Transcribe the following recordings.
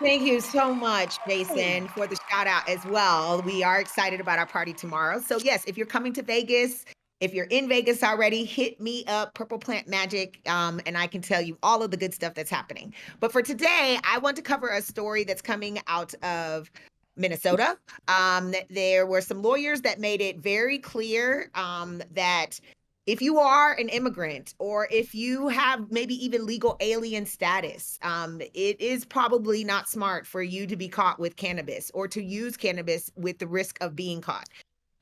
Thank you so much, Jason, for the shout out as well. We are excited about our party tomorrow. So, yes, if you're coming to Vegas, if you're in Vegas already, hit me up, Purple Plant Magic, and I can tell you all of the good stuff that's happening. But for today, I want to cover a story that's coming out of Minnesota. There were some lawyers that made it very clear that if you are an immigrant or if you have maybe even legal alien status, it is probably not smart for you to be caught with cannabis or to use cannabis with the risk of being caught.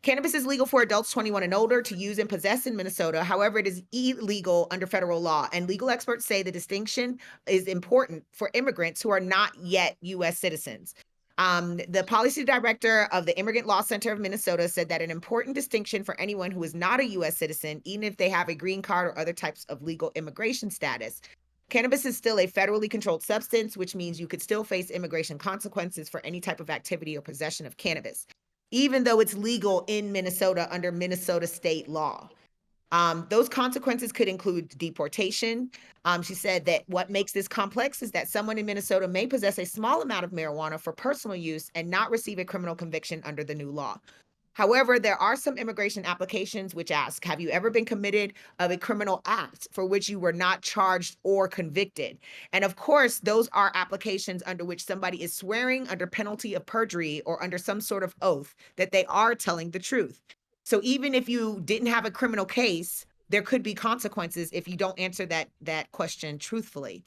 Cannabis is legal for adults 21 and older to use and possess in Minnesota. However, it is illegal under federal law. And legal experts say the distinction is important for immigrants who are not yet U.S. citizens. The policy director of the Immigrant Law Center of Minnesota said that an important distinction for anyone who is not a U.S. citizen, even if they have a green card or other types of legal immigration status, cannabis is still a federally controlled substance, which means you could still face immigration consequences for any type of activity or possession of cannabis, even though it's legal in Minnesota under Minnesota state law. Those consequences could include deportation. She said that what makes this complex is that someone in Minnesota may possess a small amount of marijuana for personal use and not receive a criminal conviction under the new law. However, there are some immigration applications which ask, have you ever been committed of a criminal act for which you were not charged or convicted? And of course, those are applications under which somebody is swearing under penalty of perjury or under some sort of oath that they are telling the truth. So even if you didn't have a criminal case, there could be consequences if you don't answer that question truthfully.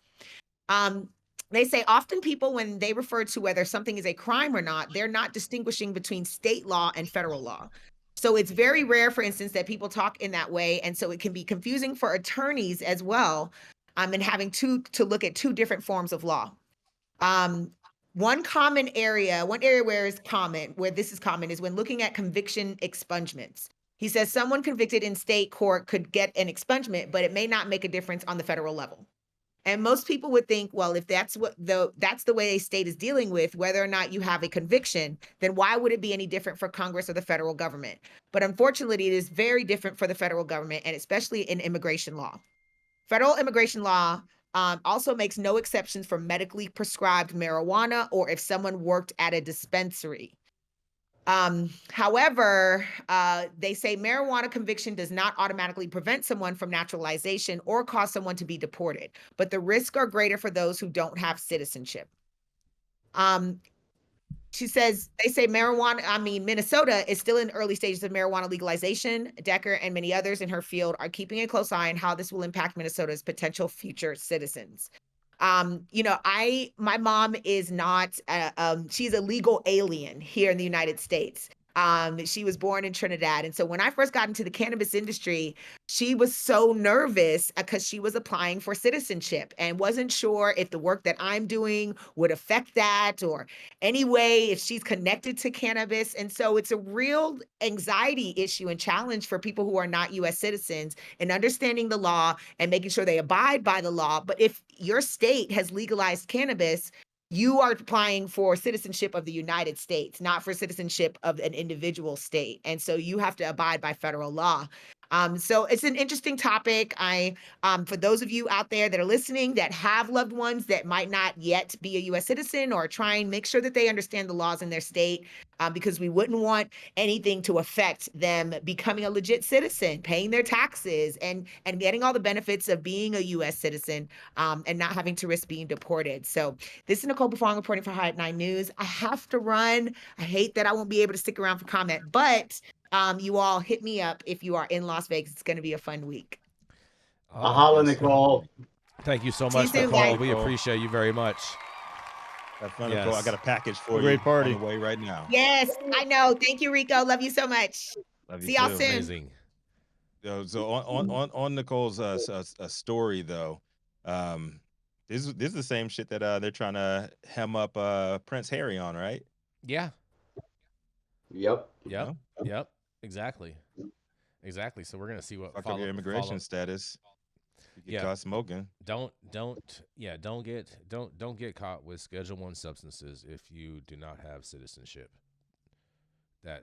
Um, they say often people, when they refer to whether something is a crime or not, they're not distinguishing between state law and federal law. So it's very rare, for instance, that people talk in that way. And so it can be confusing for attorneys as well, and having to look at two different forms of law. Um, one area where this is common is when looking at conviction expungements. He says someone convicted in state court could get an expungement, but it may not make a difference on the federal level. And most people would think, well, if that's that's the way a state is dealing with whether or not you have a conviction, then why would it be any different for Congress or the federal government? But unfortunately, it is very different for the federal government, and especially in immigration law. Federal immigration law also makes no exceptions for medically prescribed marijuana or if someone worked at a dispensary. However, they say marijuana conviction does not automatically prevent someone from naturalization or cause someone to be deported, but the risks are greater for those who don't have citizenship. She says, they say Minnesota is still in early stages of marijuana legalization. Decker and many others in her field are keeping a close eye on how this will impact Minnesota's potential future citizens. My mom is not, she's a legal alien here in the United States. She was born in Trinidad. And so when I first got into the cannabis industry, she was so nervous because she was applying for citizenship and wasn't sure if the work that I'm doing would affect that or any way if she's connected to cannabis. And so it's a real anxiety issue and challenge for people who are not US citizens in understanding the law and making sure they abide by the law. But if your state has legalized cannabis, you are applying for citizenship of the United States, not for citizenship of an individual state. And so you have to abide by federal law. So it's an interesting topic. For those of you out there that are listening that have loved ones that might not yet be a U.S. citizen or try and make sure that they understand the laws in their state, because we wouldn't want anything to affect them becoming a legit citizen, paying their taxes, and getting all the benefits of being a U.S. citizen, and not having to risk being deported. So this is Nicole Buffon reporting for High at 9 News. I have to run. I hate that I won't be able to stick around for comment, but you all hit me up if you are in Las Vegas. It's going to be a fun week. Mahalo, Nicole. Thank you so See you much, soon, Nicole. guys. We appreciate you very much. Have fun, Yes. Nicole. I got a package for Great you party. on the way right now. Yes, I know. Thank you, Rico. Love you so much. Love you See y'all too. soon. Amazing. So on Nicole's story though, this is the same shit that they're trying to hem up Prince Harry on, right? Yeah. Yep. Yep. Yep. Exactly. Exactly. So we're gonna see what Fuck up your immigration status. You get caught smoking. Don't get caught with Schedule I substances if you do not have citizenship. That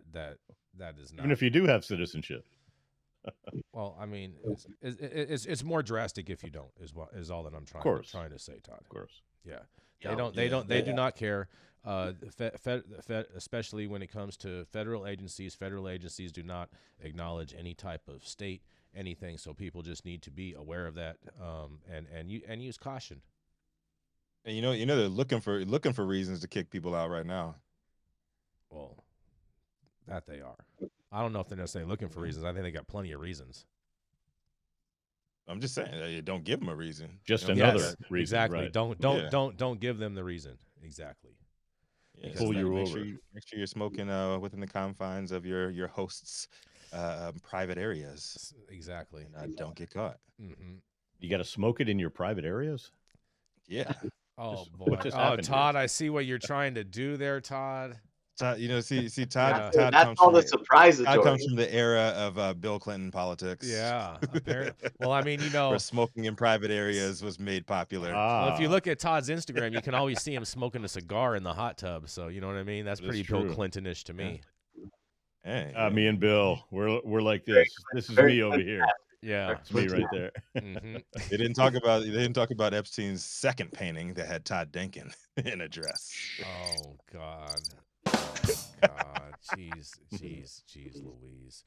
is not. Even if you do have citizenship. Well, I mean, it's more drastic if you don't. Is all that I'm trying to say, Todd. Of course. Yeah. They do not care. Especially when it comes to federal agencies do not acknowledge any type of state anything. So people just need to be aware of that, and use caution. And they're looking for reasons to kick people out right now. Well, that they are. I don't know if they're necessarily looking for reasons. I think they got plenty of reasons. I'm just saying, you don't give them a reason. Just another reason. Exactly. Right. Don't give them the reason. Exactly. Yeah, pull you make over. sure you're smoking within the confines of your host's private areas. Exactly. And don't get caught. Mm-hmm. You got to smoke it in your private areas? Yeah. Oh boy. What just happened Todd, here? I see what you're trying to do there, Todd. Todd, Todd. Yeah. That's all the surprisatory. Todd comes from the era of Bill Clinton politics. Yeah. Apparently. Well, I mean, where smoking in private areas was made popular. Well, if you look at Todd's Instagram, you can always see him smoking a cigar in the hot tub. So you know what I mean? That's pretty Bill Clinton-ish to me. Hey, me and Bill, we're like this. This is me over here. Yeah, it's me right there. Mm-hmm. They didn't talk about Epstein's second painting that had Todd Denkin in a dress. Oh God. Oh God. Jeez Louise.